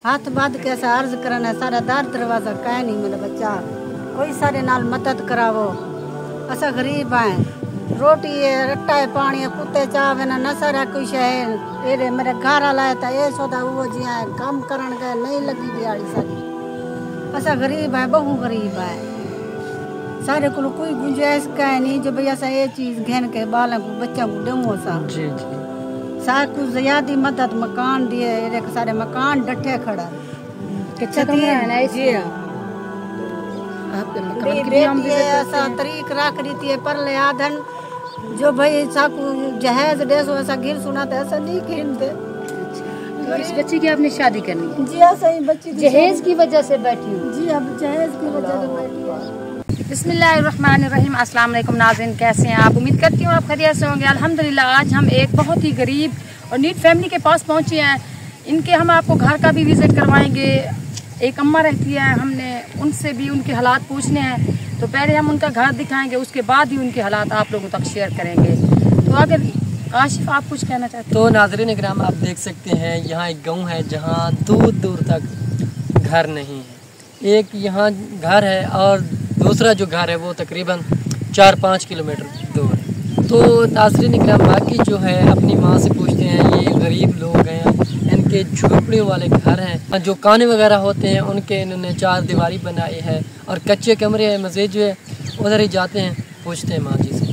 हाथ बांध के ऐसा अर्ज करना सारा दार दरवाजा कह नहीं मेरा बच्चा कोई सारे नाल मदद करावो। असा गरीब है, रोटी है, रट्टा है, पानी है, कुत्ते चावे ना सारा कुछ है। एरे मेरे घर लाया था ये सोदा वो जी है काम करन गए नहीं लगी दिहाड़ी सारी। असा गरीब है, बहु गरीब है, सारे को कोई गुंजाइश कह नहीं जो भैया सा ये चीज घेन के बालों को बच्चों को दूँ सा जी जी सारे कुछ ज्यादा मदद मकान दिए, एक सारे मकान डटे खड़ा कितना कमरा है ना जी आपके मकान की भी हम विजिट करते ऐसा हैं। तरीक रख रही थी पर ले आधन जो भाई साकू जहेज डेसो ऐसा गिर सुना था ऐसा नहीं खींचते। तो इस बच्ची की आपने शादी करनी है, जी ऐसा ही बच्ची जहेज की वजह से बैठी हूँ। जी अब जहेज की वजह से बैठी है। बिस्मिल्लाहिर्रहमानिर्रहीम। अस्सलाम वालेकुम नाज़रीन, कैसे हैं आप? उम्मीद करती हूँ आप खैरियत से होंगे। अल्हम्दुलिल्लाह आज हम एक बहुत ही गरीब और नीड फैमिली के पास पहुँचे हैं। इनके हम आपको घर का भी विजिट करवाएंगे। एक अम्मा रहती है, हमने उनसे भी उनके हालात पूछने हैं। तो पहले हम उनका घर दिखाएंगे, उसके बाद ही उनके हालात आप लोगों तक शेयर करेंगे। तो अगर काशिफ आप कुछ कहना चाहते हैं तो नाज़रीन इकराम आप देख सकते हैं यहाँ एक गांव है जहाँ दूर दूर तक घर नहीं है। एक यहाँ घर है और दूसरा जो घर है वो तकरीबन 4-5 किलोमीटर दूर है। तो नाज़रीन इकराम बाकी जो है अपनी माँ से पूछते हैं, ये गरीब लोग हैं, इनके झोपड़ियों वाले घर हैं, जो काने वगैरह होते हैं उनके इन्होंने 4 दीवारी बनाई है और कच्चे कमरे हैं। मज़ीद जो है उधर ही जाते हैं, पूछते हैं माँ जी से।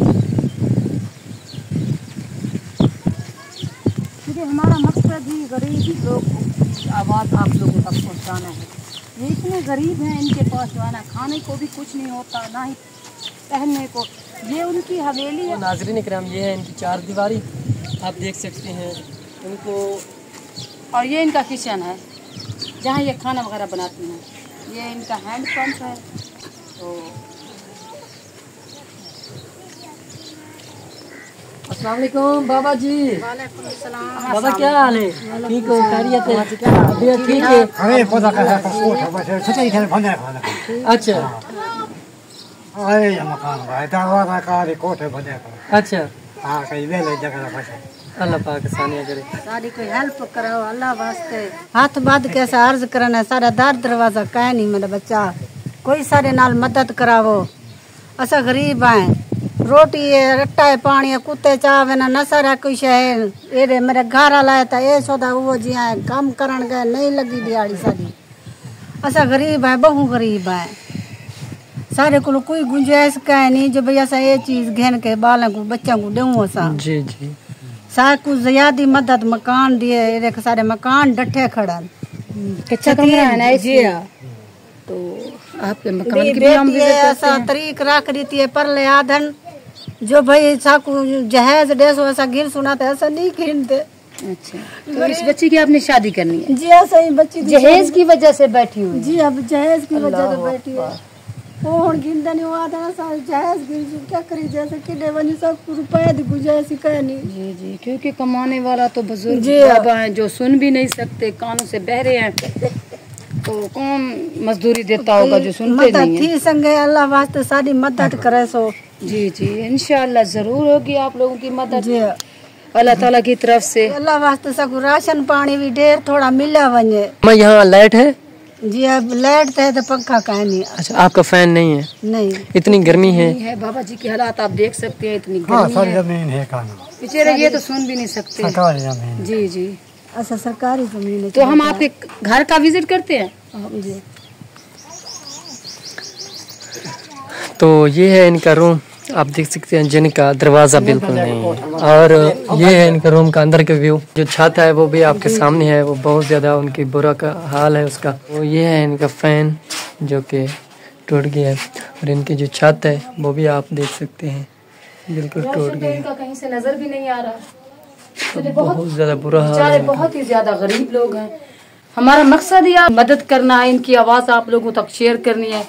क्योंकि हमारा मकसद ही गरीब लोग की आवाज़ आप लोगों तक पहुँचाना है। ये इतने गरीब हैं, इनके पास जो है ना खाने को भी कुछ नहीं होता, ना ही पहनने को। ये उनकी हवेली है। नाज़रीन इकराम ये है इनकी 4 दीवारी, आप देख सकते हैं उनको। और ये इनका किचन है जहाँ ये खाना वगैरह बनाती हैं। ये इनका हैंड पंप है। तो अस्सलाम वालेकुम बाबा जी। वालेकुम सलाम। बाबा क्या हाल है? ठीक हो? खैरियत है? तबीयत ठीक है? अरे पता कैसा कसूर है बस सच्चाई खेल बंद है खाना। अच्छा अरे ये मकान भाई दरवाजा का रे कोठे बंद है। अच्छा, हां कहीं ले ले जगह फंसे। अल्लाह पाक आसानियाँ करे। सारी कोई हेल्प कराओ अल्लाह वास्ते। हाथ बांध के ऐसा अर्ज करना सारा दार दरवाजा कह नहीं मेरा बच्चा कोई सारे नाल मदद करावो। असा गरीब है, रोटी है, रट्टा है, पानी है, कुत्ते चावे ना सारा कुछ है। एरे मेरे घर लाया था ये सोदा वो जी है काम करन गए नहीं लगी दिहाड़ी सारी। असा गरीब है, बहु गरीब है, सारे को कोई गुंजाइश कह नहीं जो भैया सा ये चीज घेन के बालों को बच्चों को दूँ सा जी जी सारे कुछ ज्यादा मदद मकान दिए, एक सारे मकान डटे खड़ा कितना कमरा है ना जी तो आपके मकान की भी हम विजिट करते ऐसा हैं। तरीक रख रही थी पर ले आधन जो भाई साकू जहेज डेसो ऐसा गिर सुना था ऐसा नहीं खींचते। अच्छा, तो इस बच्ची की आपने शादी करनी है, जी ऐसा ही बच्ची जहेज की वजह से बैठी हुई। जी अब जहेज की वजह से बैठी है। वो हुन गिनदा नहीं हुआ था सा जहेज गिर क्या करी जैसे किडे वनी सब रुपए दी गुजाइश कह नहीं। जी जी, क्योंकि कमाने वाला तो बुजुर्ग जी। बाबा हैं जो सुन भी नहीं सकते, कानों से बहरे हैं। तो कौन मजदूरी देता होगा जो सुनते मदद नहीं है। थी संगे अल्लाह वास्ते सारी मदद करे सो। जी जी, इंशाअल्लाह जरूर होगी आप लोगों की मदद जी अल्लाह ताला की तरफ से। अल्लाह वास्ते सब राशन पानी भी ढेर थोड़ा मिला वने। मैं यहाँ लाइट है? जी अब लाइट है तो पंखा कह नहीं। अच्छा, आपका फैन नहीं है? नहीं इतनी गर्मी है। है बाबा जी के हालात आप देख सकते हैं, इतनी हां गर्मी सारी है, जमीन है खाना बेचारे ये तो सुन भी नहीं सकते। सरकारी जमीन। जी जी, अच्छा सरकारी जमीन है। तो हम आपके घर का विजिट करते हैं। जी तो ये है इनका रूम, आप देख सकते हैं जिनका दरवाज़ा बिल्कुल नहीं है। और ये है इनका रूम का अंदर का व्यू। जो छत है वो भी आपके सामने है, वो बहुत ज़्यादा उनकी बुरा का हाल है उसका। वो ये है इनका फ़ैन जो कि टूट गया है और इनकी जो छत है वो भी आप देख सकते हैं बिल्कुल टूट गई है। इनका कहीं से नजर भी नहीं आ रहा। तो बहुत ज़्यादा बुरा हाल बेचारे है इनका। बहुत ही ज्यादा गरीब लोग हैं। हमारा मकसद ही मदद करना है, इनकी आवाज़ आप लोगों तक शेयर करनी है।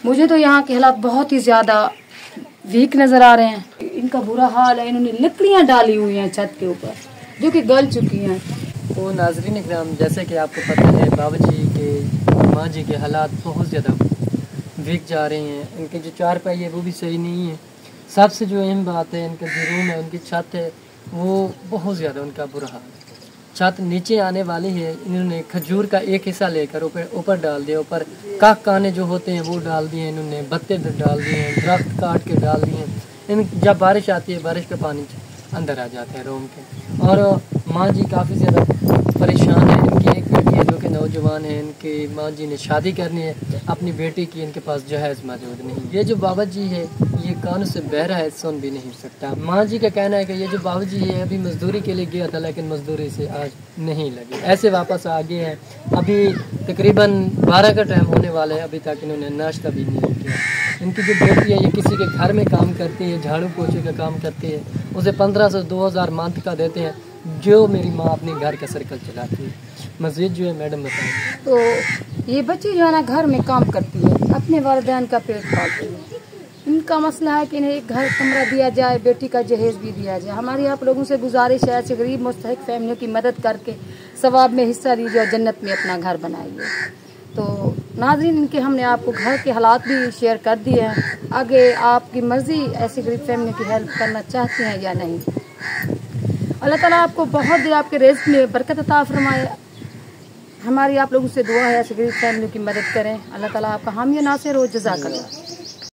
मुझे तो यहाँ के हालात बहुत ही ज्यादा वीक नजर आ रहे हैं। इनका बुरा हाल है, इन्होंने लकड़ियाँ डाली हुई हैं छत के ऊपर जो कि गल चुकी हैं। तो नाज़रीन इकराम जैसे कि आपको पता है बाबा जी के माँ जी के हालात बहुत ज़्यादा वीक जा रहे हैं। इनके जो 4 पाई है वो भी सही नहीं है। सबसे जो अहम बात है इनका जो रूम है, उनकी छत है, वो बहुत ज़्यादा उनका बुरा हाल है। छत नीचे आने वाली है, इन्होंने खजूर का एक हिस्सा लेकर ऊपर डाल दिया, ऊपर काने जो होते हैं वो डाल दिए इन्होंने, पत्ते डाल दिए हैं, दरख्त काट के डाल दिए हैं। इन जब बारिश आती है बारिश का पानी अंदर आ जाता है रूम के। और माँ जी काफ़ी ज़्यादा परेशान है। इनकी एक बेटी है जो कि नौजवान है, इनकी माँ जी ने शादी करनी है अपनी बेटी की, इनके पास जहेज़ मौजूद नहीं। ये जो बाबा जी है ये कान से बहरा है, सुन भी नहीं सकता। माँ जी का कहना है कि ये जो बाबा जी है अभी मजदूरी के लिए गया था लेकिन मजदूरी से आज नहीं लगी, ऐसे वापस आ गए हैं। अभी तकरीबन 12 का टाइम होने वाला है, अभी तक इन्होंने नाश्ता भी नहीं किया। इनकी जो बेटी है ये किसी के घर में काम करती है, झाड़ू पोछे का काम करती है, उसे 1500 से 2000 मंथ का देते हैं, जो मेरी माँ अपने घर का सर्कल चलाती है। मस्जिद जो है मैडम बताएं। तो ये बच्ची जो है ना घर में काम करती है, अपने वालिदैन का पेट पालती है। इनका मसला है कि इन्हें एक घर कमरा दिया जाए, बेटी का जहेज भी दिया जाए। हमारी आप लोगों से गुजारिश है ऐसे गरीब मुस्तहिक फैमिलियों की मदद करके सवाब में हिस्सा लीजिए और जन्नत में अपना घर बनाइए। तो नाज़रीन, इनके हमने आपको घर के हालात भी शेयर कर दिए हैं। आगे आपकी मर्ज़ी ऐसी गरीब फैमिली की हेल्प करना चाहते हैं या नहीं। अल्लाह ताला आपको बहुत दे, आपके रिज़्क़ में बरकत अता फरमाए। हमारी आप लोगों से दुआ है ऐसी गरीब फैमिली की मदद करें। अल्लाह ताला आपका हामी नासिर हो। जज़ाकल्लाह।